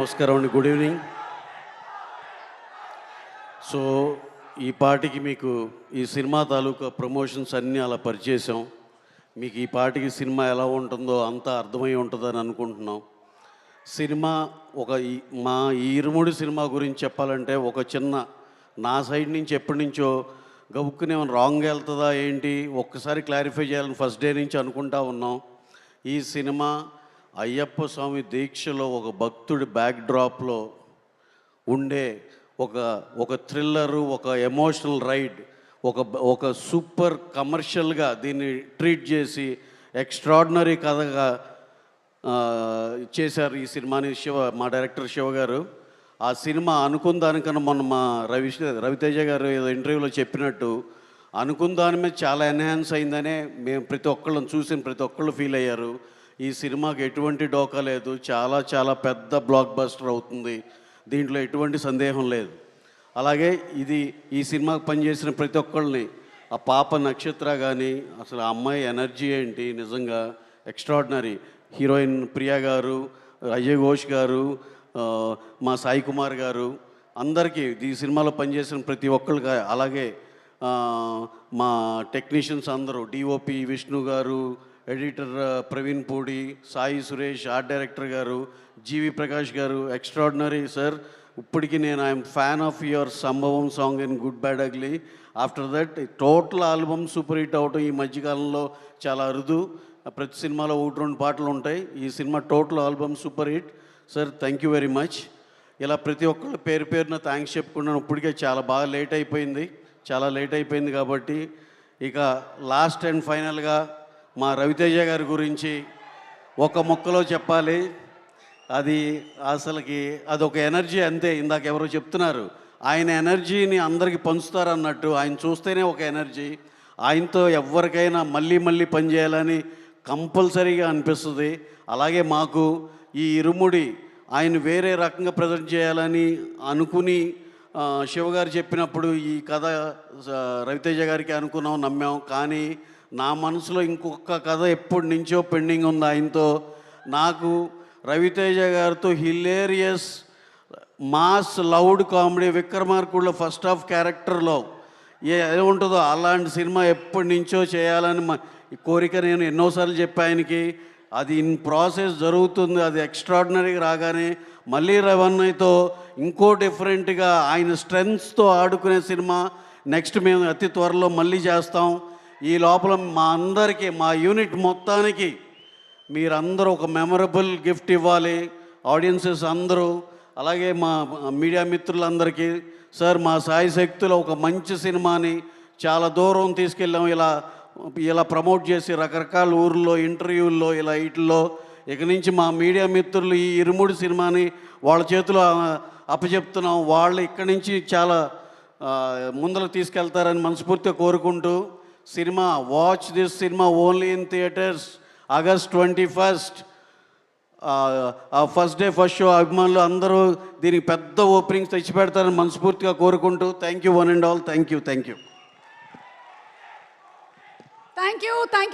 నమస్కారం అండి, good evening. So ఈ పాటికి మీకు ఈ సినిమా తాలూకా ప్రమోషన్స్ అన్నీ అలా పరిచేసాం. మీకు ఈ పాటికి సినిమా ఎలా ఉంటుందో అంతా అర్థమై ఉంటుందని అనుకుంటున్నాం. సినిమా మా ఈ ఇరుముడి సినిమా గురించి చెప్పాలంటే ఒక చిన్న నా సైడ్ నుంచి ఎప్పటి నుంచో గబుక్కుని ఏమైనా రాంగ్ వెళ్తుందా ఏంటి ఒక్కసారి క్లారిఫై చేయాలని ఫస్ట్ డే నుంచి అనుకుంటా ఉన్నాం. ఈ సినిమా అయ్యప్ప స్వామి దీక్షలో ఒక భక్తుడి బ్యాక్డ్రాప్లో ఉండే ఒక థ్రిల్లరు, ఒక ఎమోషనల్ రైడ్, ఒక సూపర్ కమర్షియల్గా దీన్ని ట్రీట్ చేసి ఎక్స్ట్రాడినరీ కథగా చేశారు ఈ సినిమాని మా డైరెక్టర్ శివ గారు. ఆ సినిమా అనుకున్న దానికన్నా మొన్న మా రవితేజ గారు ఏదో ఇంటర్వ్యూలో చెప్పినట్టు అనుకున్న దాని మీద చాలా ఎన్హాన్స్ అయిందనే మేము ప్రతి ఒక్కళ్ళని చూసిన ప్రతి ఒక్కళ్ళు ఫీల్ అయ్యారు. ఈ సినిమాకి ఎటువంటి డోకా లేదు, చాలా చాలా పెద్ద బ్లాక్ బస్టర్ అవుతుంది, దీంట్లో ఎటువంటి సందేహం లేదు. అలాగే ఈ సినిమాకి పనిచేసిన ప్రతి ఒక్కళ్ళని, ఆ పాప నక్షత్ర కానీ అసలు ఆ అమ్మాయి ఎనర్జీ ఏంటి నిజంగా ఎక్స్ట్రాడినరీ. హీరోయిన్ ప్రియా గారు, అజయ్ ఘోష్ గారు, మా సాయి కుమార్ గారు, అందరికీ ఈ సినిమాలో పనిచేసిన ప్రతి ఒక్కళ్ళకి, అలాగే మా టెక్నీషియన్స్ అందరూ, డిఓపి విష్ణు గారు, editor Praveen Pudi, Sai Suresh, art director గారు, జీవి ప్రకాష్ గారు, ఎక్స్ట్రాడినరీ సార్. ఇప్పటికీ నేను ఐఎమ్ ఫ్యాన్ ఆఫ్ యువర్ సంభవం song in good bad ugly. After that total album super hit అవటం ఈ మధ్యకాలంలో చాలా అరుదు. ప్రతి సినిమాలో 1-2 పాటలు ఉంటాయి. ఈ cinema total album super hit sir. Thank you very much. ఇలా ప్రతి ఒక్కళ్ళు పేరు పేరున థ్యాంక్స్ చెప్పుకున్నాను. ఇప్పటికే చాలా బాగా లేట్ అయిపోయింది కాబట్టి ఇక లాస్ట్ అండ్ ఫైనల్గా మా రవితేజ గారి గురించి ఒక ముక్కలో చెప్పాలి. అదొక ఎనర్జీ అంతే. ఇందాక ఎవరో చెప్తున్నారు ఆయన ఎనర్జీని అందరికీ పంచుతారన్నట్టు, ఆయన చూస్తేనే ఒక ఎనర్జీ. ఆయనతో ఎవరికైనా మళ్ళీ మళ్ళీ పనిచేయాలని కంపల్సరీగా అనిపిస్తుంది. అలాగే మాకు ఈ ఇరుముడి ఆయన వేరే రకంగా ప్రజెంట్ చేయాలని అనుకుని శివగారు చెప్పినప్పుడు ఈ కథ రవితేజ గారికి అనుకున్నాం, నమ్మాం. కానీ నా మనసులో ఇంకొక కథ ఎప్పటి నుంచో పెండింగ్ ఉంది ఆయనతో. నాకు రవితేజ గారితో హిలేరియస్ మాస్ లౌడ్ కామెడీ విక్రమార్కుడులో ఫస్ట్ హాఫ్ క్యారెక్టర్లో ఏముంటుందో అలాంటి సినిమా ఎప్పటి నుంచో చేయాలని కోరిక నేను ఎన్నోసార్లు చెప్పా ఆయనకి. అది ఇన్ ప్రాసెస్ జరుగుతుంది. అది ఎక్స్ట్రాడినరీగా రాగానే మళ్ళీ రవన్నయ్యతో ఇంకో డిఫరెంట్గా ఆయన స్ట్రెంగ్స్తో ఆడుకునే సినిమా నెక్స్ట్ మేము అతి త్వరలో మళ్ళీ చేస్తాం. ఈ లోపల మా అందరికీ, మా యూనిట్ మొత్తానికి మీరందరూ ఒక మెమరబుల్ గిఫ్ట్ ఇవ్వాలి, ఆడియన్సెస్ అందరూ. అలాగే మా మీడియా మిత్రులందరికీ సార్, మా సాయి శక్తులు ఒక మంచి సినిమాని చాలా దూరం తీసుకెళ్ళాం. ఇలా ప్రమోట్ చేసి రకరకాల ఊర్లో ఇంటర్వ్యూల్లో వీటిల్లో ఇక నుంచి మా మీడియా మిత్రులు ఈ ఇరుముడి సినిమాని వాళ్ళ చేతిలో అప్పచెప్తున్నాం. వాళ్ళు ఇక్కడి నుంచి చాలా ముందరకు తీసుకెళ్తారని మనస్ఫూర్తిగా కోరుకుంటూ, cinema watch this cinema only in theatres August 21st. First day first show అభిమానులు అందరూ దీనికి పెద్ద ఓపెనింగ్స్ తెచ్చిపెడతారని మనస్ఫూర్తిగా కోరుకుంటూ thank you one and all. Thank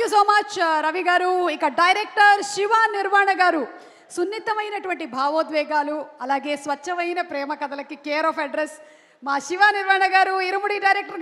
you so much Ravi గారు. ఇక డైరెక్టర్ శివ నిర్వాణ గారు సున్నితమైనటువంటి భావోద్వేగాలు అలాగే స్వచ్ఛమైన ప్రేమ కథలకి కేర్ ఆఫ్ అడ్రస్ మా శివ నిర్వాణ గారు, ఇరుముడి డైరెక్టర్.